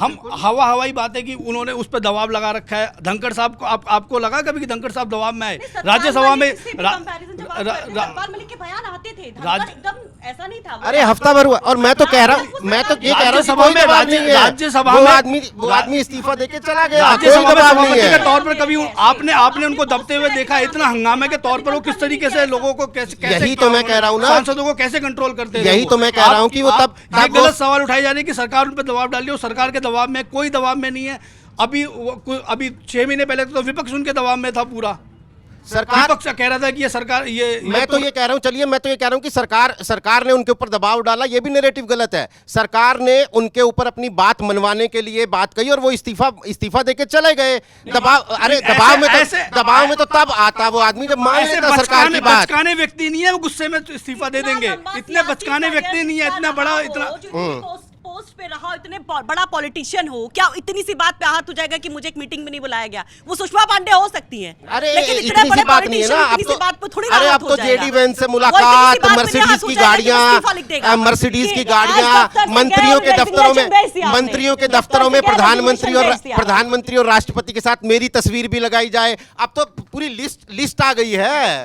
हम हवाई बात है कि उन्होंने उस पर दबाव लगा रखा है। धनखड़ साहब को आपको लगा कभी कि धनखड़ साहब दबाव में आए? राज्यसभा में ऐसा नहीं था। अरे हफ्ता भर हुआ और मैं तो कह रहा हूँ राज्यसभा में वो आदमी इस्तीफा देके चला गया। राज्यसभा में सभापति के तौर पर कभी आपने उनको दबते हुए देखा? इतना हंगामे के तौर पर वो किस तरीके से लोगों को कैसे यही तो मैं कह रहा हूँ ना, सांसदों को कैसे कंट्रोल करते हैं? यही तो मैं कह रहा हूँ कि वो तब गलत सवाल उठाए जा रहे हैं कि सरकार उन पर दबाव डाल रही है। सरकार के दबाव में, कोई दबाव में नहीं है। अभी 6 महीने पहले तो विपक्ष उनके दबाव में था पूरा। सरकार विपक्ष कह रहा था कि ये सरकार मैं तो ये कह रहा हूँ, चलिए मैं तो ये कह रहा हूँ कि सरकार ने उनके ऊपर दबाव डाला, ये भी नैरेटिव गलत है। सरकार ने उनके ऊपर अपनी बात मनवाने के लिए बात कही और वो इस्तीफा देके चले गए। दबाव में तो तब आता वो आदमी जब मान लेता सरकार की बात। बचकाने व्यक्ति नहीं है वो, गुस्से में इस्तीफा दे देंगे। इतने बचकाने व्यक्ति नहीं है, इतना बड़ा पोस्ट पे रहा, इतने बड़ा पॉलिटिशियन हो, क्या इतनी सी बात पे आहत हो जाएगा कि मुझे एक मीटिंग में नहीं बुलाया गया? वो सुषमा पांडे हो सकती हैं, लेकिन इतनी सी बात नहीं है ना। अब तो जेडी वैन से मुलाकात, मर्सिडीज की गाड़ियां, मंत्रियों के दफ्तरों में प्रधानमंत्री और राष्ट्रपति के साथ मेरी तस्वीर भी लगाई जाए। अब तो पूरी लिस्ट आ गई है।